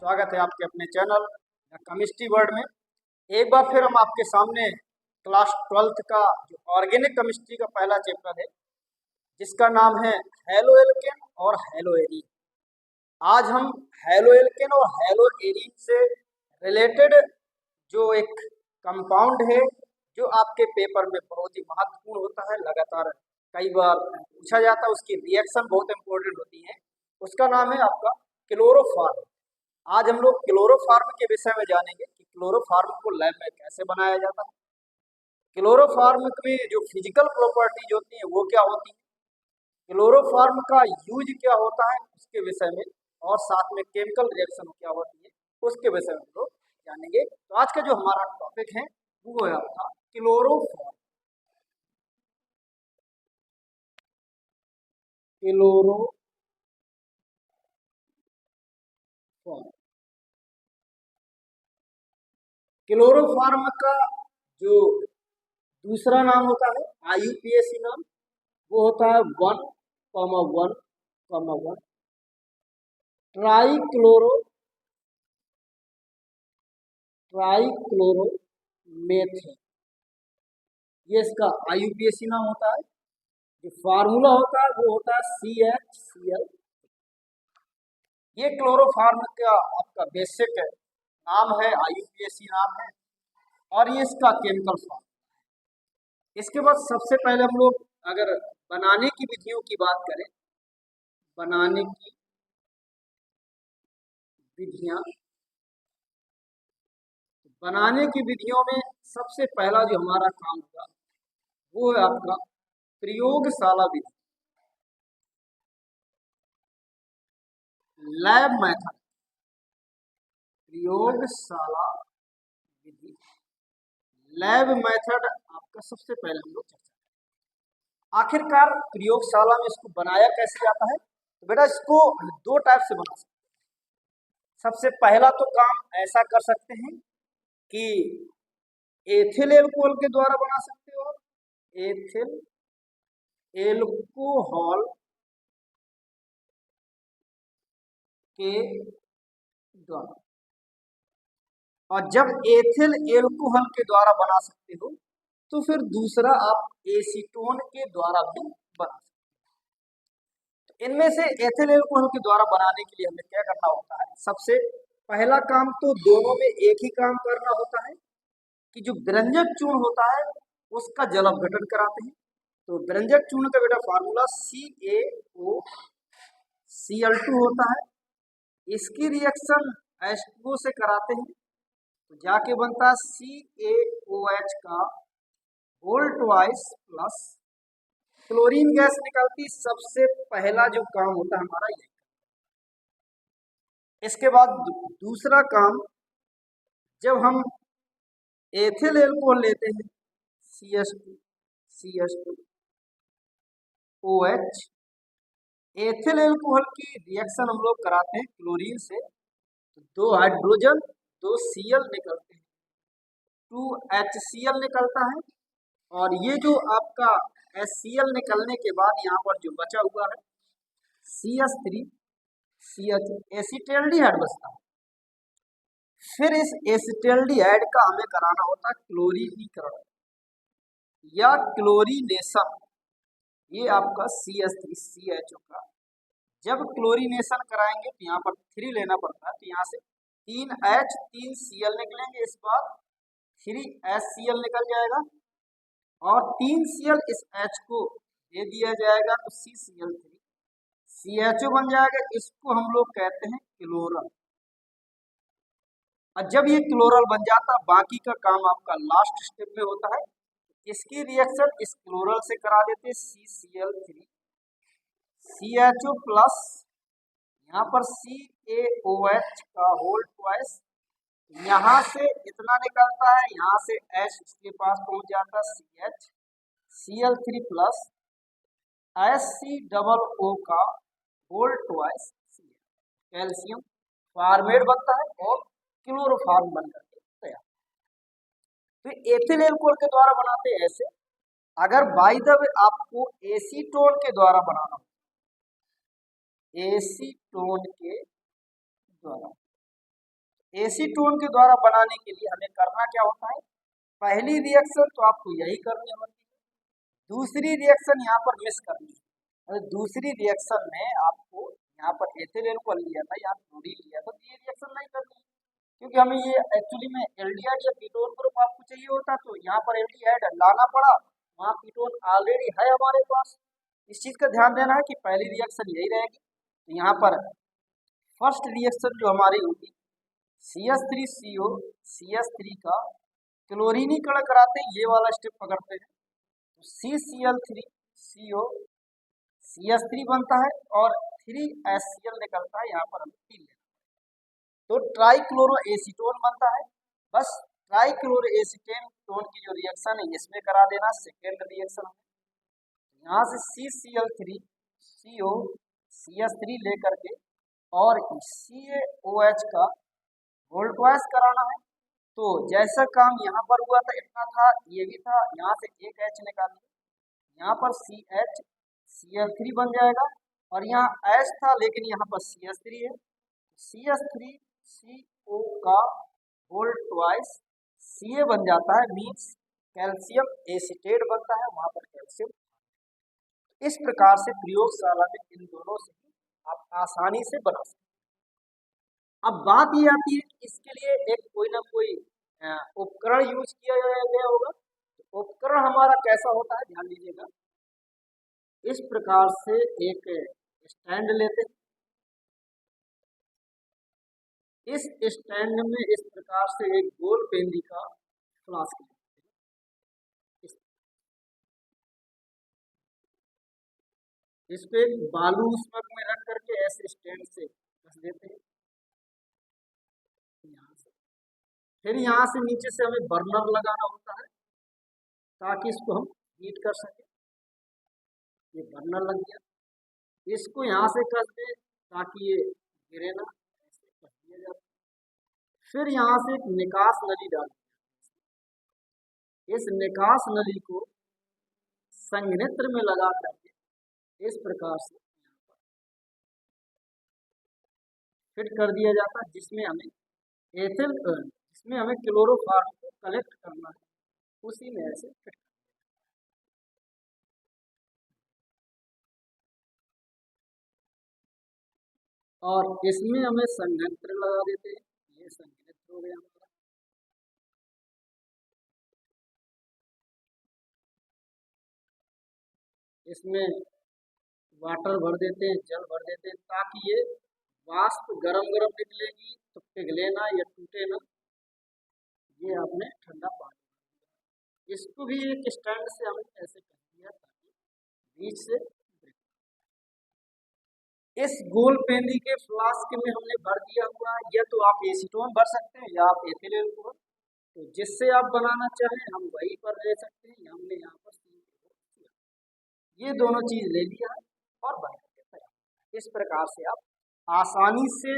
स्वागत है आपके अपने चैनल द केमिस्ट्री वर्ल्ड में। एक बार फिर हम आपके सामने क्लास 12th का जो ऑर्गेनिक केमिस्ट्री का पहला चैप्टर है जिसका नाम है हैलो एल्केन और हैलो एरीन। आज हम हैलो एल्केन और हैलो एरीन से रिलेटेड जो एक कंपाउंड है जो आपके पेपर में बहुत ही महत्वपूर्ण होता है, लगातार कई बार पूछा जाता है, उसकी रिएक्शन बहुत इंपॉर्टेंट होती है, उसका नाम है आपका क्लोरोफॉर्म। आज हम लोग क्लोरोफॉर्म के विषय में जानेंगे कि क्लोरोफॉर्म को लैब में कैसे बनाया जाता है, क्लोरोफॉर्म में जो फिजिकल प्रॉपर्टीज होती हैं वो क्या होती है, क्लोरोफॉर्म का यूज क्या होता है उसके विषय में, और साथ में केमिकल रिएक्शन क्या होती है उसके विषय में हम लोग जानेंगे। तो आज का जो हमारा टॉपिक है वो है आपका क्लोरोफॉर्म। क्लोरोफॉर्म का जो दूसरा नाम होता है IUPAC नाम, वो होता है 1,1,1 ट्राइक्लोरोमेथेन। ये इसका IUPAC नाम होता है। जो फार्मूला होता है वो होता है CHCl। ये क्लोरोफॉर्म का आपका बेसिक नाम है, IUPAC नाम है, और ये इसका केमिकल फॉर्म। इसके बाद सबसे पहले हम लोग अगर बनाने की विधियों की बात करें, बनाने की विधियां, बनाने की विधियों में सबसे पहला जो हमारा काम होगा वो है आपका प्रयोगशाला विधि, लैब मेथड। प्रयोगशाला विधि, लैब मेथड आपका सबसे पहले हम लोग चर्चा करें। आखिरकार प्रयोगशाला में इसको बनाया कैसे जाता है, तो बेटा इसको दो टाइप से बना सकते हैं। सबसे पहला तो काम ऐसा कर सकते हैं कि एथिल एल्कोहल के द्वारा बना सकते हो, एथिल एल्कोहल के द्वारा। और जब एथिल एल्कोहल के द्वारा बना सकते हो तो फिर दूसरा आप एसीटोन के द्वारा भी बना सकते हो। तो इनमें से एथिल एल्कोहल के द्वारा बनाने के लिए हमें क्या करना होता है, सबसे पहला काम तो दोनों में एक ही काम करना होता है कि जो व्यंजक चूर्ण होता है उसका जल अपघटन कराते हैं। तो व्यंजक चूर्ण का बेटा फार्मूला CaOCl2 होता है। इसकी रिएक्शन H2O से कराते हैं तो जाके बनता है CaOH का whole twice plus chlorine gas निकलती। सबसे पहला जो काम होता है हमारा ये। इसके बाद दूसरा काम, जब हम एथिल एल्कोहल लेते हैं CH2OH, एथिल एल्कोहल की रिएक्शन हम लोग कराते हैं क्लोरीन से, तो 2 हाइड्रोजन 2 Cl निकलते हैं, 2 HCl निकलता है। और ये जो आपका HCl निकलने के बाद यहाँ पर जो बचा हुआ है CH3CH एसिटाल्डिहाइड बचता है। फिर इस एसिटाल्डिहाइड का हमें कराना होता है क्लोरीनीकरण या क्लोरीनेशन। ये आपका CH3CHO का जब क्लोरीनेशन कराएंगे तो यहाँ पर 3 लेना पड़ता है, तो यहाँ से 3H 3Cl निकलेंगे, इस बार 3HCl निकल जाएगा और 3Cl इस H को दे दिया जाएगा तो CCl3 CHO बन जाएगा। इसको हम लोग कहते हैं क्लोरल। और जब ये क्लोरल बन जाता है बाकी का काम आपका लास्ट स्टेप में होता है। इसकी रिएक्शन इस क्लोरल से करा देते हैं CCl3 CHO प्लस यहाँ पर CaOH का होल ट्वाइस, यहाँ से इतना निकलता है, यहाँ से H इसके पास पहुंच जाता है CHCl3 प्लस HCOO का होल ट्वाइस कैल्शियम फॉर्मेट बनता है और क्लोरोफॉर्म बनकर के तैयार। तो एथिल एल्कोहल के द्वारा बनाते हैं ऐसे। अगर बाय द वे आपको एसीटोन के द्वारा बनाना हो, एसीटोन के द्वारा एसीटोन के द्वारा बनाने के लिए हमें करना क्या होता है, पहली रिएक्शन तो आपको यही करनी होती है, दूसरी रिएक्शन यहाँ पर मिस करनी है। और दूसरी रिएक्शन में आपको यहाँ पर एथिल एल्कोहल लिया था, यहाँ क्लोरीन लिया था, तो ये रिएक्शन नहीं करनी है, क्योंकि हमें ये एक्चुअली में एल्डिहाइड या कीटोन ग्रुप आपको चाहिए होता, तो यहाँ पर एल्डिहाइड लाना पड़ा, वहाँ कीटोन ऑलरेडी है हमारे पास। इस चीज का ध्यान देना है कि पहली रिएक्शन यही रहेगी। तो यहाँ पर फर्स्ट रिएक्शन जो हमारी होगी CH3CO CH3 का क्लोरीनीकरण कराते हैं, ये वाला स्टेप पकड़ते हैं, तो CCl3CO CH3 बनता है और 3HCl निकलता है, यहाँ पर हमें 3 लेना, तो ट्राइक्लोरो एसीटोन बनता है। बस ट्राइक्लोरो एसीटोन की जो रिएक्शन है इसमें करा देना सेकेंड रिएक्शन है। यहाँ से CCl3CO CH3 लेकर के और CaOH का वोल्टवाइज कराना है। तो जैसा काम यहाँ पर हुआ था इतना था, ये भी था, यहाँ से एक H निकाल लिया, यहाँ पर CH Cl3 बन जाएगा, और यहाँ H था लेकिन यहाँ पर CH3 है, CH3CO का वोल्टवाइज Ca बन जाता है, मीन्स कैल्शियम एसीटेट बनता है, वहां पर कैल्शियम। इस प्रकार से प्रयोगशाला में इन दोनों से आप आसानी से बना सकते हैं। अब बात ये आती है कि इसके लिए एक कोई ना कोई उपकरण यूज किया गया होगा। तो उपकरण हमारा कैसा होता है, ध्यान दीजिएगा, इस प्रकार से एक स्टैंड लेते हैं, इस स्टैंड में इस प्रकार से एक गोल पेंदी का फ्लास्क लेते हैं, इस पे बालू उसमें में रख करके ऐसे स्टैंड से कस देते हैं यहाँ से। फिर यहाँ से नीचे से हमें बर्नर लगाना होता है ताकि इसको हम हीट कर सके। ये बर्नर लग गया, इसको यहाँ से कस दे ताकि ये गिरे ना, ऐसे कस दिया जाता है। फिर यहाँ से एक निकास नली डाल, इस निकास नली को संघनित्र में लगा करके इस प्रकार से फिट कर दिया जाता है, जिसमें हमें एथिल जिसमें हमें क्लोरोफॉर्म को कलेक्ट करना है, उसी में ऐसे फिट कर। और इसमें हमें संघनित्र लगा देते हैं, ये संघनित्र हो गया हमारा। इसमें वाटर भर देते हैं, जल भर देते हैं, ताकि ये वाष्प गरम गरम निकलेगी तो पिघले ना या टूटे ना। ये आपने ठंडा पानी, इसको भी एक स्टैंड से हमने ऐसे कर दिया ताकि बीच से इस गोल पेंदी के फ्लास्क में हमने भर दिया हुआ है। या तो आप एसीटोन भर सकते हैं या आप एथिल एल्कोहल, तो जिससे आप बनाना चाहें हम वही पर ले सकते हैं। हमने यहाँ पर ये दोनों चीज ले लिया है और बना के तैयार। इस प्रकार से आप आसानी से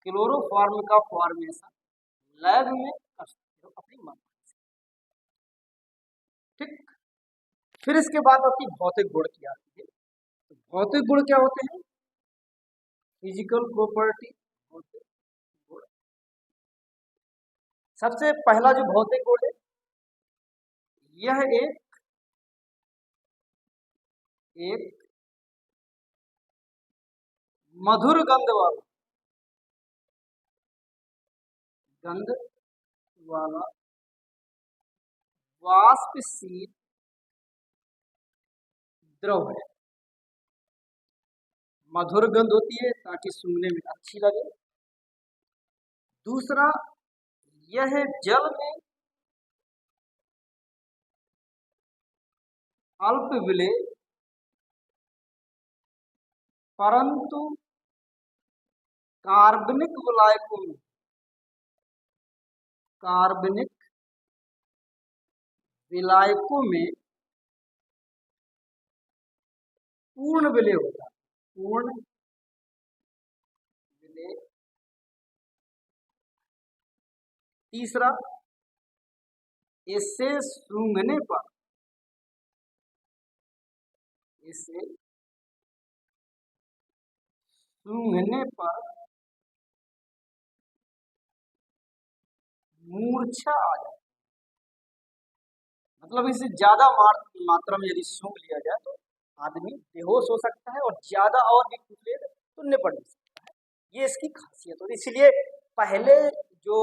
क्लोरोफॉर्म का फॉर्मेशन लैब में कर सकते हो अपनी मन से। ठीक, फिर इसके बाद आपकी भौतिक गुण की आती है। तो भौतिक गुण क्या होते हैं, फिजिकल प्रॉपर्टी, भौतिक गुण। सबसे पहला जो भौतिक गुण है यह एक मधुर गंध वाला वाष्पशील द्रव है। मधुर गंध होती है ताकि सूंघने में अच्छी लगे। दूसरा, यह जल में अल्प विलेय परंतु कार्बनिक विलायकों में पूर्ण विलेय होता है, पूर्ण विलेय। तीसरा, इसे सूंघने पर मूर्छा आ जाए, मतलब इसे ज्यादा मात्रा में यदि सूंघ लिया जाए तो आदमी बेहोश हो सकता है और ज्यादा और भी कुछ ले तो निपट भी सकता है। ये इसकी खासियत होती है। इसलिए पहले जो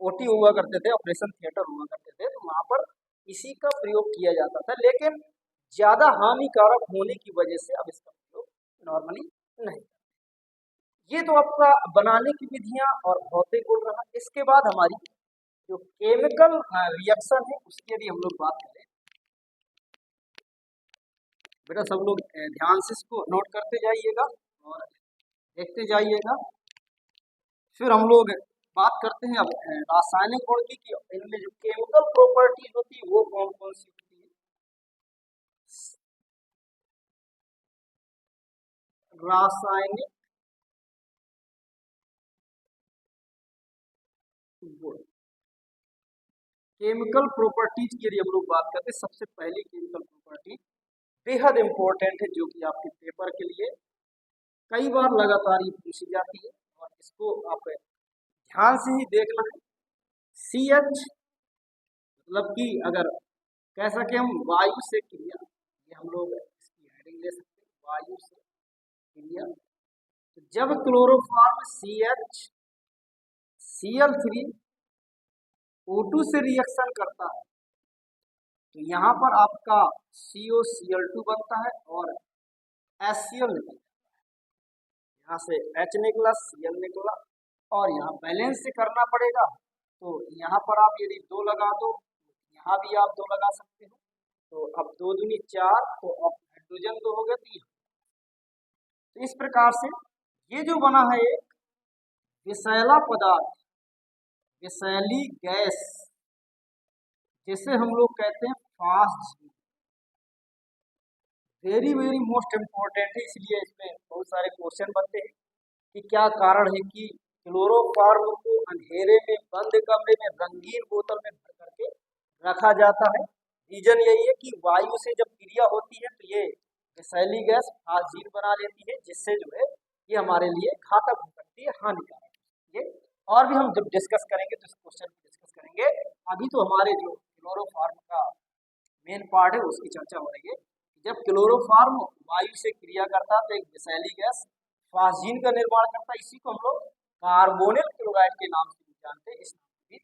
ओटी हुआ करते थे, ऑपरेशन थिएटर हुआ करते थे, तो वहां पर इसी का प्रयोग किया जाता था, लेकिन ज्यादा हानिकारक होने की वजह से अब इसका प्रयोग नॉर्मली नहीं। ये तो आपका बनाने की विधियां और भौतिक गुण रहा। इसके बाद हमारी जो केमिकल रिएक्शन है उसकी यदि हम लोग बात करें, बेटा सब लोग ध्यान से इसको नोट करते जाइएगा और देखते जाइएगा। फिर हम लोग बात करते हैं अब रासायनिक गुण की, कि इनमें जो केमिकल प्रॉपर्टीज होती है वो कौन कौन सी होती है। रासायनिक गुण, केमिकल प्रॉपर्टीज की यदि हम लोग बात करते हैं, सबसे पहली केमिकल प्रॉपर्टी बेहद इंपॉर्टेंट है, जो कि आपके पेपर के लिए कई बार लगातार ये पूछी जाती है और इसको आप ध्यान से ही देखना है। CH, मतलब कि अगर कह सके हम वायु से क्रिया, ये हम लोग इसकी हेडिंग ले सकते हैं, वायु से क्रिया। तो जब क्लोरोफॉर्म CH Cl3 O2 से रिएक्शन करता है तो यहाँ पर आपका COCl2 बनता है और HCl निकलता है। यहाँ से H निकला, Cl निकला, और यहाँ बैलेंस से करना पड़ेगा, तो यहाँ पर आप यदि 2 लगा दो, यहाँ भी आप 2 लगा सकते हो, तो अब 2 दूनी 4, तो अब हाइड्रोजन 2 हो गया 3। तो इस प्रकार से ये जो बना है एक विषैला पदार्थ, विषैली गैस, जिसे हम लोग कहते हैं phosgene. Very very most important है, इसलिए इसमें बहुत सारे क्वेश्चन बनते हैं कि क्या कारण है कि क्लोरोफॉर्म को अंधेरे में बंद कमरे में रंगीन बोतल में भर करके रखा जाता है। रीजन यही है कि वायु से जब क्रिया होती है तो ये विषैली गैस फास्जीन बना लेती है, जिससे जो है ये हमारे लिए घातक हो सकती है, हानिकारक। ये और भी हम जब डिस्कस करेंगे तो इस क्वेश्चन को डिस्कस करेंगे। अभी तो हमारे जो क्लोरोफॉर्म का मेन पार्ट है उसकी चर्चा हो रही है। जब क्लोरोफॉर्म वायु से क्रिया करता है तो एक विषैली गैस फास्जीन का निर्माण करता है, इसी को हम लोग कार्बोनिल क्लोराइड के नाम से भी जानते हैं। इस नाम से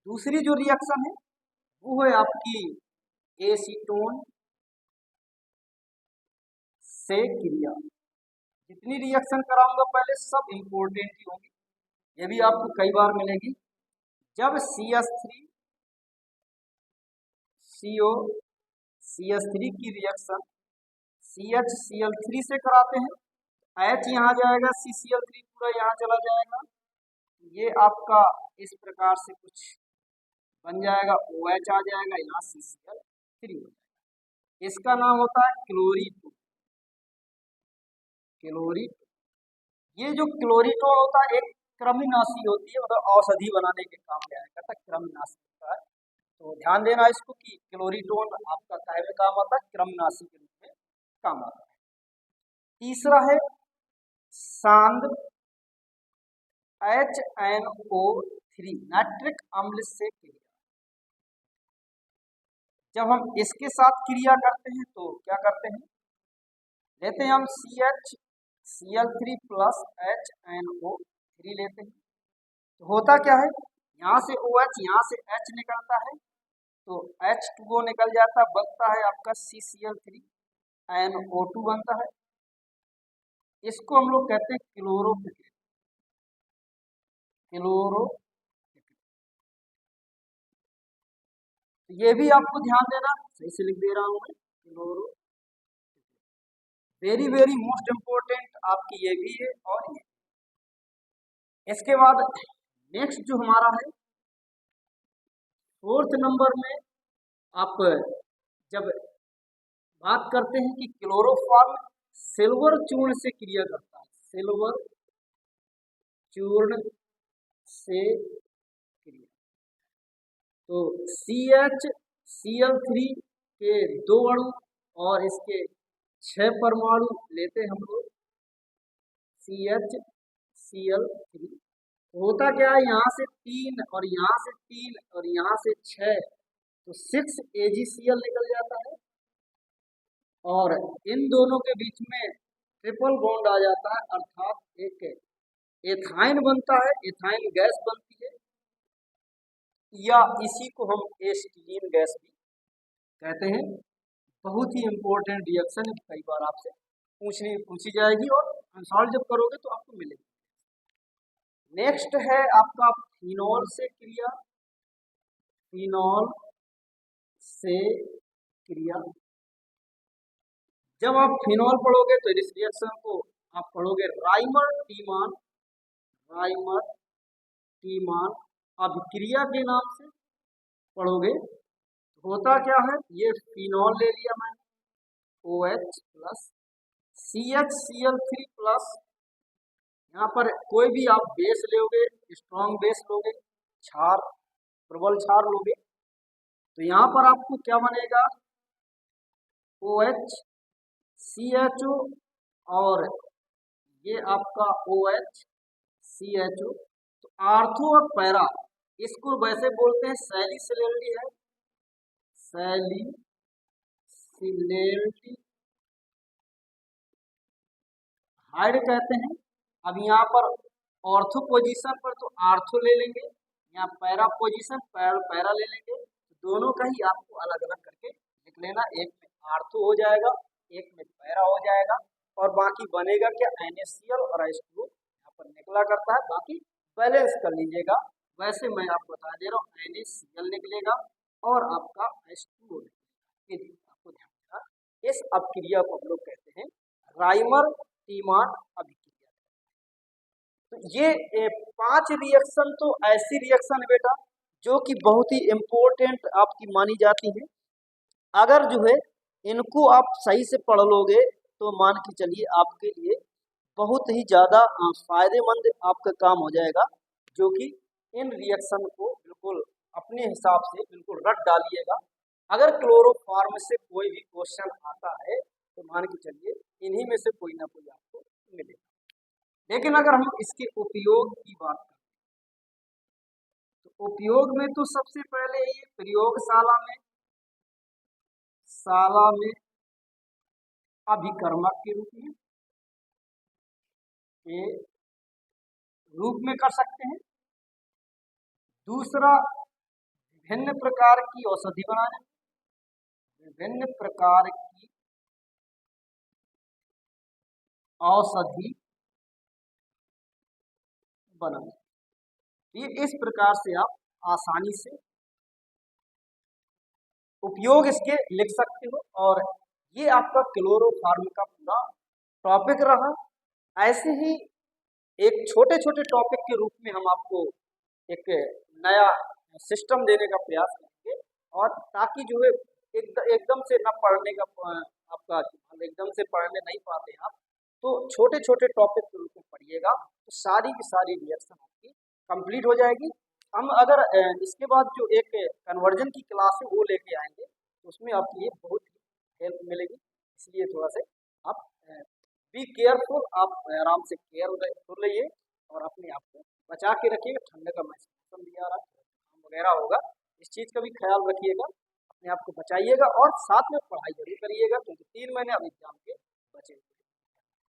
दूसरी जो रिएक्शन है वो है आपकी एसीटोन से क्रिया। जितनी रिएक्शन कराऊंगा पहले सब इंपॉर्टेंट ही होंगी, ये भी आपको कई बार मिलेगी। जब CH3 की रिएक्शन CHCl3 से कराते हैं, H यहाँ जाएगा, CCl3 पूरा यहाँ चला जाएगा, ये आपका इस प्रकार से कुछ बन जाएगा, OH आ जाएगा, यहाँ CCl3 हो जाएगा। इसका नाम होता है क्लोरीटोन। ये जो क्लोरीटोन होता है एक कृमिनाशी होती है, मतलब औषधि बनाने के काम में आया करता है, कृमिनाशी होता है। तो ध्यान देना इसको कि क्लोरीटोन आपका काहे में काम आता है, कृमिनाशी के रूप में काम आता है। तीसरा है सांद्र HNO3 नाइट्रिक अम्ल से क्रिया। जब हम इसके साथ क्रिया करते हैं तो क्या करते हैं, लेते हैं हम CHCl3 प्लस HNO3 लेते हैं, तो होता क्या है, यहाँ से OH, यहाँ से H निकलता है, तो H2O निकल जाता है, बनता है आपका CCl3, NO2 बनता है। इसको हम लोग कहते हैं क्लोरोफिकेशन। ये भी आपको ध्यान देना, सही से लिख दे रहा हूं मैं, chloro, very very most important आपकी ये भी है और ये। इसके बाद नेक्स्ट जो हमारा है 4th नंबर में, आप जब बात करते हैं कि क्लोरोफॉर्म सिल्वर चूर्ण से क्रिया करता है, सिल्वर चूर्ण से क्रिया, तो CHCl3 के 2 अणु और इसके 6 परमाणु लेते हैं हम लोग CHCl3, होता क्या है, यहाँ से 3 और यहाँ से 3 और यहाँ से 6, तो 6 AgCl निकल जाता है और इन दोनों के बीच में ट्रिपल बॉन्ड आ जाता है, अर्थात एक एथाइन बनता है, एथाइन गैस बनती है, या इसी को हम एस्टीलीन गैस भी कहते हैं। बहुत ही इंपॉर्टेंट रिएक्शन है, कई बार आपसे पूछी जाएगी और सॉल्व जब करोगे तो आपको मिलेगी। नेक्स्ट है आपका फिनॉल से क्रिया, फिनॉल से क्रिया। जब आप फिनॉल पढ़ोगे तो इस रिएक्शन को आप पढ़ोगे राइमर टीमान, राइमर टीमान अभिक्रिया के नाम से पढ़ोगे। होता क्या है, ये फिनॉल ले लिया मैंने, OH प्लस CHCl3 प्लस, यहाँ पर कोई भी आप बेस लोगे, स्ट्रॉन्ग बेस लोगे, क्षार प्रबल क्षार लोगे, तो यहाँ पर आपको क्या बनेगा, OH CHO और ये आपका OH CHO। तो आर्थो और पैरा इसको वैसे बोलते हैं सैलिसिलेटी है, सैलिसिलेटी हाइड कहते हैं। अब यहाँ पर ऑर्थो पोजीशन पर तो आर्थो ले लेंगे, यहाँ पैरा पोजीशन पैरा ले लेंगे, दोनों का ही आपको अलग अलग करके लिख लेना, एक में आर्थो हो जाएगा, एक में पैरा हो जाएगा, और बाकी बनेगा क्या, NaCl और H2O यहाँ पर निकला करता है, बाकी बैलेंस कर लीजिएगा। वैसे मैं आपको बता दे रहा हूँ, NaCl निकलेगा और आपका H2O निकलेगा, आपको ध्यान देना। इस अपक्रिया को हम लोग कहते हैं राइमर टीमान अभिक्रिया। तो ये 5 रिएक्शन तो ऐसी रिएक्शन है बेटा जो कि बहुत ही इम्पोर्टेंट आपकी मानी जाती है। अगर जो है इनको आप सही से पढ़ लोगे तो मान के चलिए आपके लिए बहुत ही ज़्यादा फायदेमंद आपका काम हो जाएगा, जो कि इन रिएक्शन को बिल्कुल अपने हिसाब से बिल्कुल रट डालिएगा। अगर क्लोरोफॉर्म से कोई भी क्वेश्चन आता है तो मान के चलिए इन्हीं में से कोई ना कोई आपको मिलेगा। लेकिन अगर हम इसके उपयोग की बात करें तो उपयोग में तो सबसे पहले ये प्रयोगशाला में अभिकर्मक के रूप में कर सकते हैं। दूसरा, विभिन्न प्रकार की औषधि बनाने, विभिन्न प्रकार की औषधि बनाने, ये इस प्रकार से आप आसानी से उपयोग इसके लिख सकते हो। और ये आपका क्लोरोफॉर्म का पूरा टॉपिक रहा। ऐसे ही एक छोटे छोटे टॉपिक के रूप में हम आपको एक नया सिस्टम देने का प्रयास करेंगे, और ताकि जो है एकदम से न पढ़ने का आपका एकदम से पढ़ने नहीं पाते आप, तो छोटे छोटे टॉपिक के रूप में पढ़िएगा तो सारी की सारी रिएक्शन आपकी कंप्लीट हो जाएगी। हम अगर इसके बाद जो एक कन्वर्जन की क्लास है वो लेके आएंगे तो उसमें आपके लिए बहुत हेल्प मिलेगी। इसलिए थोड़ा सा आप बी केयरफुल, आप आराम से केयर कर लीजिए और अपने आप को बचा के रखिएगा। ठंड का मौसम भी आ रहा है, वगैरह होगा, इस चीज़ का भी ख्याल रखिएगा, अपने आप को बचाइएगा और साथ में पढ़ाई जरूर करिएगा, क्योंकि 3 महीने अब एग्जाम के बचे।